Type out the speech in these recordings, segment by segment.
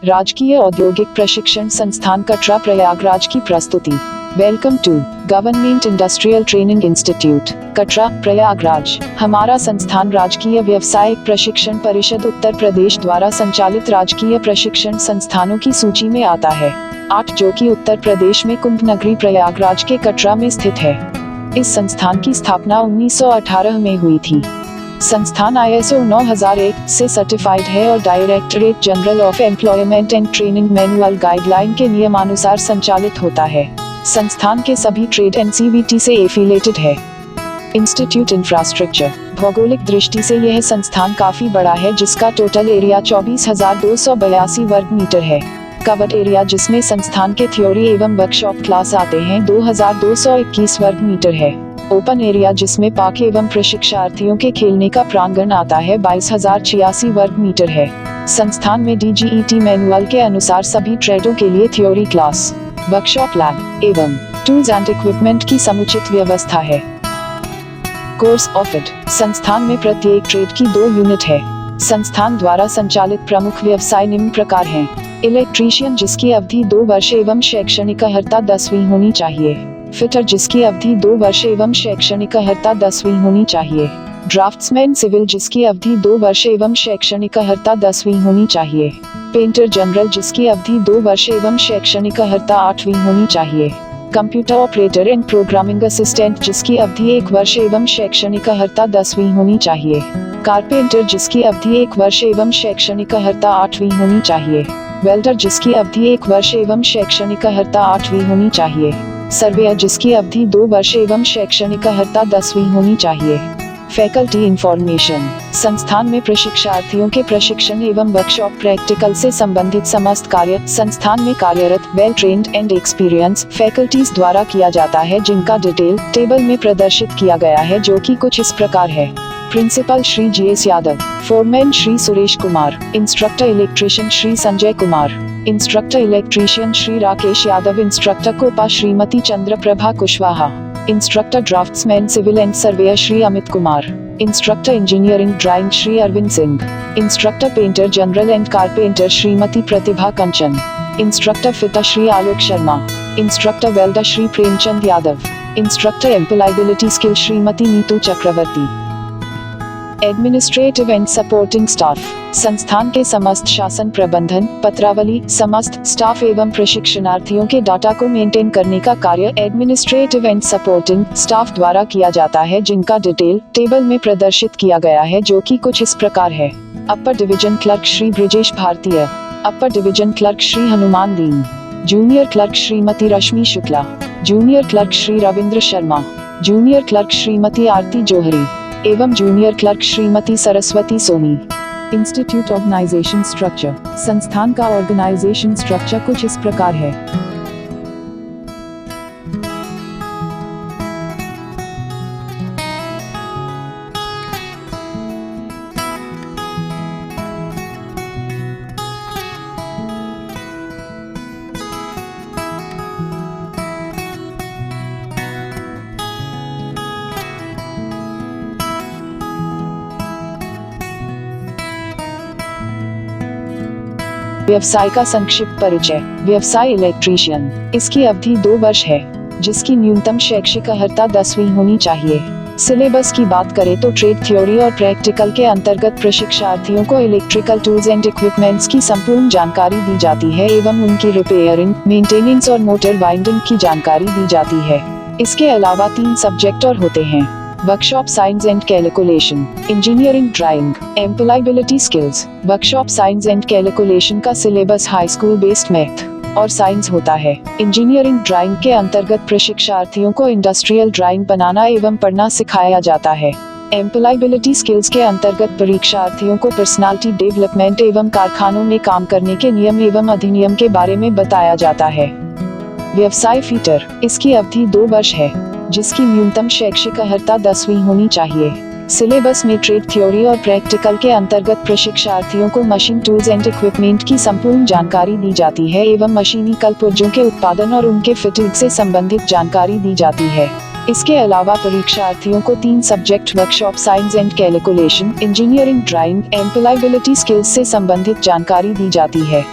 राजकीय औद्योगिक प्रशिक्षण संस्थान कटरा प्रयागराज की प्रस्तुति। Welcome to government industrial training institute Katra Prayagraj. हमारा संस्थान राजकीय व्यावसायिक प्रशिक्षण परिषद उत्तर प्रदेश द्वारा संचालित राजकीय प्रशिक्षण संस्थानों की सूची में आता है 8, जो कि उत्तर प्रदेश में कुंभ नगरी प्रयागराज के कटरा में स्थित है। इस संस्थान की स्थापना 1918 में हुई थी। संस्थान ISO 9001 से सर्टिफाइड है और directorate general of employment and training manual guideline के नियमानुसार संचालित होता है। संस्थान के सभी ट्रेड NCVT से एफिलेटेड है। Institute infrastructure. भौगोलिक दृष्टि से यह संस्थान काफी बड़ा है, जिसका टोटल एरिया 24,282 वर्ग मीटर है। कवर्ड एरिया, जिसमें संस्थान के थ्योरी एवं वर्कशॉप क्लास आते हैं, 2,221 वर्ग मीटर है। ओपन एरिया, जिसमें पार्क एवं प्रशिक्षार्थियों के खेलने का प्रांगण आता है, 22,086 वर्ग मीटर है। संस्थान में DGET मैनुअल के अनुसार सभी ट्रेडों के लिए थ्योरी क्लास, वर्कशॉप लैब एवं टूल्स एंड इक्विपमेंट की समुचित व्यवस्था है। Course offered. संस्थान में प्रत्येक ट्रेड की 2 यूनिट है। संस्थान द्वारा संचालित प्रमुख व्यवसाय निम्न प्रकार हैं। इलेक्ट्रीशियन, जिसकी अवधि 2 वर्ष एवं शैक्षणिक अर्हता 10वीं होनी चाहिए। फिटर, जिसकी अवधि 2 वर्ष एवं शैक्षणिक अर्हता 10वीं होनी चाहिए। ड्राफ्ट्समैन सिविल, जिसकी अवधि 2 वर्ष एवं शैक्षणिक अर्हता 10वीं होनी चाहिए। पेंटर जनरल, जिसकी अवधि 2 वर्ष एवं शैक्षणिक अर्हता 8वीं होनी चाहिए। Computer operator and programming assistant, जिसकी अवधि 1 वर्ष एवं शैक्षणिक अर्हता 10वीं होनी चाहिए। कारपेंटर, जिसकी अवधि 1 वर्ष एवं शैक्षणिक अर्हता 8वीं होनी चाहिए। वेल्डर, जिसकी अवधि 1 वर्ष एवं शैक्षणिक अर्हता 8वीं होनी चाहिए। सर्वेयर, जिसकी अवधि 2 वर्ष एवं शैक्षणिक अर्हता 10वीं होनी चाहिए। Faculty information. संस्थान में प्रशिक्षार्थियों के प्रशिक्षण एवं वर्कशॉप प्रैक्टिकल से संबंधित समस्त कार्य संस्थान में कार्यरत well trained and experience faculties द्वारा किया जाता है, जिनका डिटेल टेबल में प्रदर्शित किया गया है, जो कि कुछ इस प्रकार है। Principal Shri GS Yadav, foreman Shri Suresh Kumar, instructor electrician Shri Sanjay Kumar, instructor electrician Shri Rakesh Yadav, instructor COPA Shrimati Chandra Prabha Kushwaha, instructor draftsman civil and surveyor Shri Amit Kumar, instructor engineering drawing Shri Arvind Singh, instructor painter general and carpenter Shrimati Pratibha Kanchan, instructor fitter Shri Alok Sharma, instructor welder Shri Premchand Yadav, instructor employability skill Shrimati Neetu Chakravarti. Administrative and supporting staff. संस्थान के समस्त शासन प्रबंधन, पत्रावली, समस्त staff एवं प्रशिक्षणार्थियों के data को मेंटेन करने का कार्य एडमिनिस्ट्रेटिव एंड सपोर्टिंग स्टाफ द्वारा किया जाता है, जिनका डिटेल टेबल में प्रदर्शित किया गया है, जो कि कुछ इस प्रकार है। Upper division clerk Shri Brijesh Bharatiya, upper division clerk Shri Hanuman Deen, junior clerk Shrimati Rashmi Shukla, junior clerk Shri Ravindra Sharma, junior clerk Shrimati Aarti Johri एवं junior clerk Shrimati Saraswati Soni. Institute organisation structure. संस्थान का ऑर्गेनाइजेशन स्ट्रक्चर कुछ इस प्रकार है। व्यवसाय का संक्षिप्त परिचय। व्यवसाय इलेक्ट्रीशियन। इसकी अवधि 2 वर्ष है, जिसकी न्यूनतम शैक्षिक अर्हता 10वीं होनी चाहिए। सिलेबस की बात करें तो ट्रेड थ्योरी और प्रैक्टिकल के अंतर्गत प्रशिक्षार्थियों को इलेक्ट्रिकल टूल्स एंड इक्विपमेंट्स की संपूर्ण जानकारी दी जाती है एवं उनकी रिपेयरिंग, मेंटेनेंस और मोटर वाइंडिंग की जानकारी दी जाती है। इसके अलावा 3 सब्जेक्ट और होते हैं: workshop science and calculation, engineering drawing, employability skills. Workshop science and calculation का syllabus high school based math और साइंस होता है। इंजीनियरिंग ड्राइंग के अंतर्गत प्रशिक्षार्थियों को इंडस्ट्रियल ड्राइंग बनाना एवं पढ़ना सिखाया जाता है। एम्प्लॉयबिलिटी स्किल्स के अंतर्गत परीक्षार्थियों को पर्सनालिटी डेवलपमेंट एवं कारखानों में काम करने के नियम एवं अधिनियम के बारे में बताया जाता है। व्यवसाय फीटर। इसकी अवधि 2 वर्ष है, जिसकी न्यूनतम शैक्षिक अर्हता 10वीं होनी चाहिए। सिलेबस में ट्रेड थ्योरी और प्रैक्टिकल के अंतर्गत प्रशिक्षार्थियों को मशीन टूल्स एंड इक्विपमेंट की संपूर्ण जानकारी दी जाती है एवं मशीनिकल पुर्जों के उत्पादन और उनके फिटिंग से संबंधित जानकारी दी जाती है। इसके अलावा परीक्षार्थियों को 3 subject workshop science and calculation, engineering drawing, employability skills से संबंधित जानकारी दी जाती है।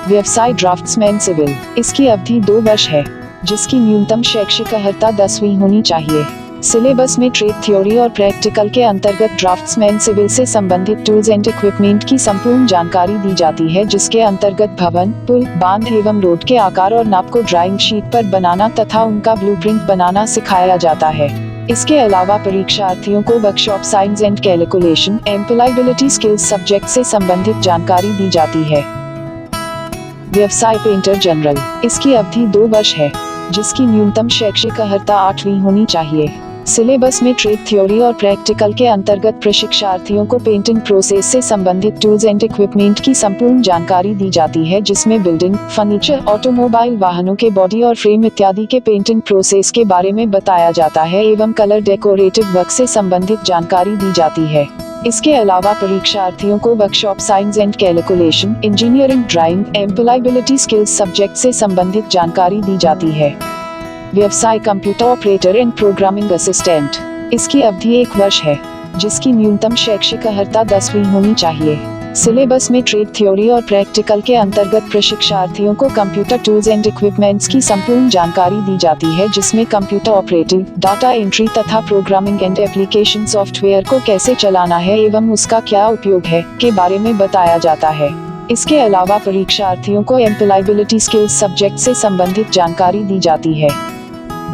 व्यवसाय ड्राफ्ट्समैन सिविल, इसकी अवधि 2 वर्ष है, जिसकी न्यूनतम शैक्षिक अर्हता 10वीं होनी चाहिए। सिलेबस में ट्रेड थ्योरी और प्रैक्टिकल के अंतर्गत ड्राफ्ट्समैन सिविल से संबंधित टूल्स एंड इक्विपमेंट की संपूर्ण जानकारी दी जाती है, जिसके अंतर्गत भवन, पुल, बांध एवं रोड के आकार और नाप को ड्राइंग शीट पर बनाना तथा उनका ब्लूप्रिंट बनाना सिखाया जाता है। इसके अलावा परीक्षार्थियों को workshop science and calculation, employability skills subject से संबंधित जानकारी दी जाती है। व्यवसाय पेंटर जनरल, इसकी अवधि 2 वर्ष है, जिसकी न्यूनतम शैक्षिक अर्हता 8वीं होनी चाहिए। सिलेबस में ट्रेड थ्योरी और प्रैक्टिकल के अंतर्गत प्रशिक्षार्थियों को पेंटिंग प्रोसेस से संबंधित टूल्स एंड इक्विपमेंट की संपूर्ण जानकारी दी जाती है, जिसमें बिल्डिंग, फर्नीचर, ऑटोमोबाइल वाहनों के बॉडी और फ्रेम इत्यादि के पेंटिंग प्रोसेस के बारे में बताया जाता है एवं कलर डेकोरेटिव वर्क से संबंधित जानकारी दी जाती है। इसके अलावा परीक्षार्थियों को workshop science and calculation, engineering drawing, employability skills subject से संबंधित जानकारी दी जाती है। व्यवसाय computer operator and programming assistant, इसकी अवधि 1 वर्ष है, जिसकी न्यूनतम शैक्षिक अर्हता 10वीं होनी चाहिए। सिलेबस में ट्रेड थ्योरी और प्रैक्टिकल के अंतर्गत प्रशिक्षार्थियों को कंप्यूटर टूल्स एंड इक्विपमेंट्स की संपूर्ण जानकारी दी जाती है, जिसमें कंप्यूटर ऑपरेटिंग, डाटा एंट्री तथा प्रोग्रामिंग एंड एप्लीकेशन सॉफ्टवेयर को कैसे चलाना है एवं उसका क्या उपयोग है के बारे में बताया जाता है। इसके अलावा परीक्षार्थियों को एम्प्लॉयबिलिटी स्किल्स सब्जेक्ट से संबंधित जानकारी दी जाती है।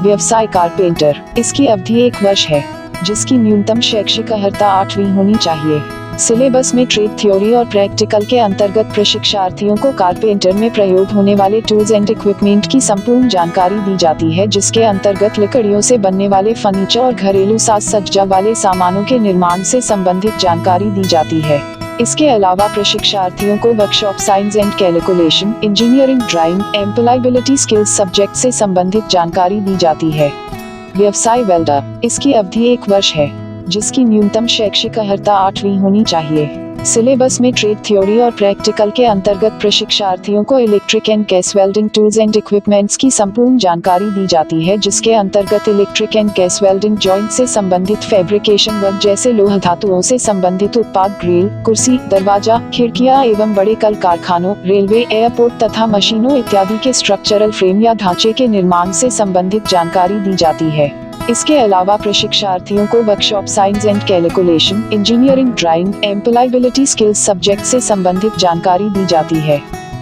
व्यवसाय कारपेंटर, इसकी अवधि 1 वर्ष है, जिसकी न्यूनतम शैक्षिक अर्हता 8वीं होनी चाहिए। सिलेबस में ट्रेड थ्योरी और प्रैक्टिकल के अंतर्गत प्रशिक्षार्थियों को कारपेंटर में प्रयोग होने वाले टूल्स एंड इक्विपमेंट की संपूर्ण जानकारी दी जाती है, जिसके अंतर्गत लकड़ियों से बनने वाले फर्नीचर और घरेलू साज सज्जा वाले सामानों के निर्माण से संबंधित जानकारी दी जाती है। इसके अलावा प्रशिक्षार्थियों को workshop science and calculation, engineering drawing, employability skills subject से संबंधित जानकारी दी जाती है। व्यवसाय वेल्डर, इसकी अवधि 1 वर्ष है, जिसकी न्यूनतम शैक्षिक अर्हता 8वीं होनी चाहिए। सिलेबस में ट्रेड थ्योरी और प्रैक्टिकल के अंतर्गत प्रशिक्षार्थियों को electric and gas welding tools and equipments की संपूर्ण जानकारी दी जाती है, जिसके अंतर्गत electric and gas welding joint से संबंधित फैब्रिकेशन वर्क जैसे लोह धातुओं से संबंधित उत्पाद, ग्रिल, कुर्सी, दरवाजा, खिड़कियां एवं बड़े कल कारखानों, रेलवे, एयरपोर्ट तथा मशीनों इत्यादि के स्ट्रक्चरल फ्रेम या ढांचे के निर्माण से संबंधित जानकारी दी जाती है। इसके अलावा प्रशिक्षार्थियों को workshop science and calculation, engineering drawing, employability skills subject से संबंधित जानकारी दी जाती है।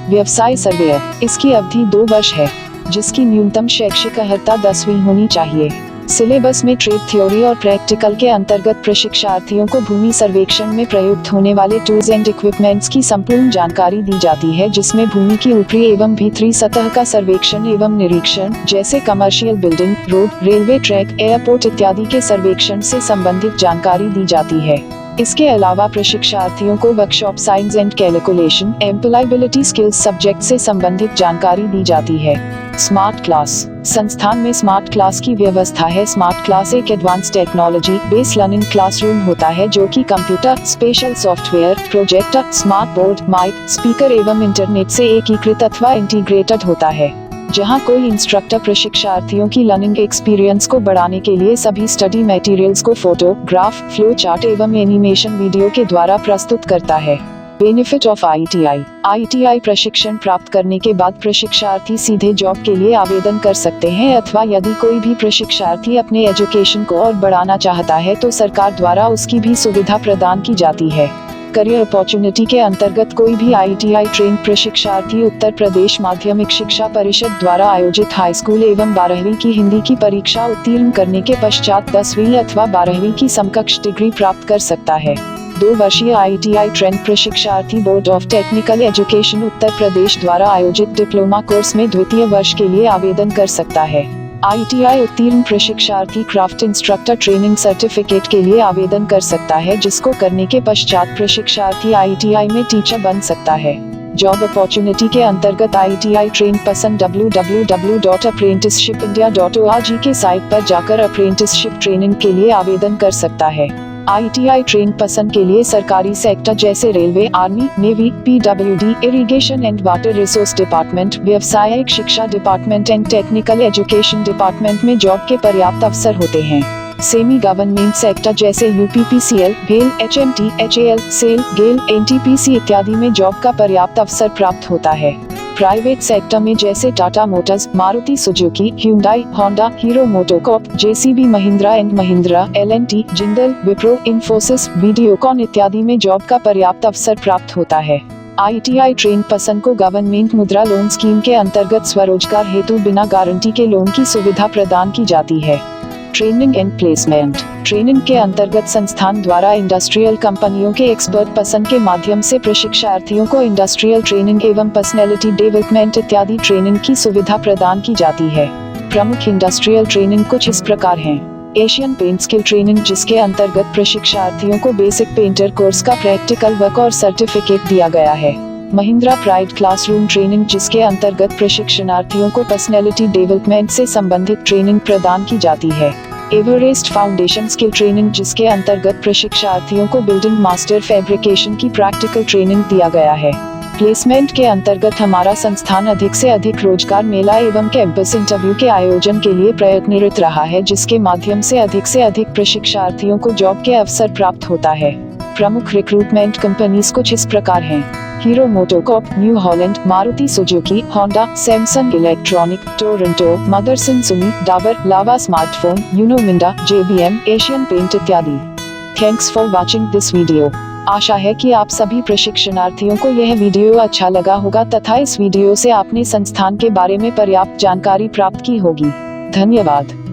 व्यवसाय सर्वेयर, इसकी अवधि 2 वर्ष है, जिसकी न्यूनतम शैक्षिक अर्हता 10वीं होनी चाहिए। सिलेबस में ट्रेड थ्योरी और प्रैक्टिकल के अंतर्गत प्रशिक्षार्थियों को भूमि सर्वेक्षण में प्रयुक्त होने वाले टूल्स एंड इक्विपमेंट्स की संपूर्ण जानकारी दी जाती है, जिसमें भूमि की ऊपरी एवं भीतरी सतह का सर्वेक्षण एवं निरीक्षण जैसे commercial building, road, railway track, airport इत्यादि के सर्वेक्षण से संबंधित जानकारी दी जाती है। इसके अलावा प्रशिक्षार्थियों को workshop science and calculation, employability skills subject से संबंधित जानकारी दी जाती है। स्मार्ट क्लास, संस्थान में स्मार्ट क्लास की व्यवस्था है। स्मार्ट क्लास एक advance technology based learning classroom होता है, जो कि computer, special software, projector, smart board, mic, speaker एवं इंटरनेट से एकीकृत अथवा इंटीग्रेटेड होता है, जहां कोई इंस्ट्रक्टर प्रशिक्षार्थियों की लर्निंग एक्सपीरियंस को बढ़ाने के लिए सभी स्टडी मटेरियल्स को फोटो, ग्राफ, फ्लो चार्ट एवं एनिमेशन वीडियो के द्वारा प्रस्तुत करता है। बेनिफिट ऑफ ITI, ITI प्रशिक्षण प्राप्त करने के बाद प्रशिक्षार्थी सीधे जॉब के लिए आवेदन कर सकते हैं, अथवा यदि कोई भी प्रशिक्षार्थी अपने एजुकेशन को और बढ़ाना चाहता है तो सरकार द्वारा उसकी भी सुविधा प्रदान की जाती है। करियर अपॉर्चुनिटी के अंतर्गत कोई भी ITI ट्रेन प्रशिक्षार्थी उत्तर प्रदेश माध्यमिक शिक्षा परिषद द्वारा आयोजित हाई स्कूल एवं 12वीं की हिंदी की परीक्षा उत्तीर्ण करने के पश्चात 10वीं अथवा 12वीं की समकक्ष डिग्री प्राप्त कर सकता है। 2 वर्षीय ITI ट्रेन प्रशिक्षार्थी board of technical education Uttar Pradesh द्वारा आयोजित डिप्लोमा कोर्स में द्वितीय वर्ष के लिए आवेदन कर सकता है। ITI उत्तीर्ण प्रशिक्षार्थी क्राफ्ट इंस्ट्रक्टर ट्रेनिंग सर्टिफिकेट के लिए आवेदन कर सकता है, जिसको करने के पश्चात प्रशिक्षार्थी ITI में टीचर बन सकता है। जॉब अपॉर्चुनिटी के अंतर्गत ITI ट्रेन पर्सन www.apprenticeshipindia.org के साइट पर जाकर अप्रेंटिसशिप ट्रेनिंग के लिए आवेदन कर सकता है। ITI ट्रेन पर्सन के लिए सरकारी सेक्टर जैसे railway, army, navy, PWD, irrigation and water resource department, व्यावसायिक शिक्षा department and technical education department में जॉब के पर्याप्त अवसर होते हैं। सेमी गवर्नमेंट सेक्टर जैसे UPPCL, भेल, HMT, HAL, सेल, गेल, NTPC इत्यादि में जॉब का पर्याप्त अवसर प्राप्त होता है। प्राइवेट सेक्टर में जैसे Tata Motors, Maruti Suzuki, Hyundai, Honda, hero MotoCorp, JCB, Mahindra and Mahindra, L&T, Jindal, Wipro, Infosys, Videocon इत्यादि में जॉब का पर्याप्त अवसर प्राप्त होता है। ITI ट्रेन पर्सन को गवर्नमेंट मुद्रा लोन स्कीम के अंतर्गत स्वरोजगार हेतु बिना गारंटी के लोन की सुविधा प्रदान की जाती है। Training and placement. ट्रेनिंग के अंतर्गत संस्थान द्वारा इंडस्ट्रियल कंपनियों के एक्सपर्ट पर्सन के माध्यम से प्रशिक्षार्थियों को इंडस्ट्रियल ट्रेनिंग एवं पर्सनैलिटी डेवलपमेंट इत्यादि ट्रेनिंग की सुविधा प्रदान की जाती है। प्रमुख इंडस्ट्रियल ट्रेनिंग कुछ इस प्रकार हैं। एशियन पेंट स्किल ट्रेनिंग, जिसके अंतर्गत प्रशिक्षार्थियों को बेसिक पेंटर कोर्स का प्रैक्टिकल वर्क और सर्टिफिकेट दिया गया है। महिंद्रा प्राइड क्लासरूम ट्रेनिंग, जिसके अंतर्गत प्रशिक्षणार्थियों को पर्सनैलिटी डेवलपमेंट से संबंधित ट्रेनिंग प्रदान की जाती है। एवरेस्ट फाउंडेशन स्किल ट्रेनिंग, जिसके अंतर्गत प्रशिक्षार्थियों को बिल्डिंग मास्टर फैब्रिकेशन की प्रैक्टिकल ट्रेनिंग दिया गया है। प्लेसमेंट के अंतर्गत हमारा संस्थान अधिक से अधिक रोजगार मेला एवं कैंपस इंटरव्यू के आयोजन के लिए प्रयत्नरत रहा है, जिसके माध्यम से अधिक प्रशिक्षार्थियों को जॉब के अवसर प्राप्त होता है। प्रमुख रिक्रूटमेंट कंपनीज कुछ इस प्रकार हैं। Hero MotoCorp, New Holland, Maruti Suzuki, Honda, Samsung electronic, Toronto, Motherson Sumi, Dabur, Lava smartphone, Uno Minda, JBM, Asian Paint इत्यादि। Thanks for watching this video. आशा है कि आप सभी प्रशिक्षणार्थियों को यह वीडियो अच्छा लगा होगा तथा इस वीडियो से आपने संस्थान के बारे में पर्याप्त जानकारी प्राप्त की होगी। धन्यवाद।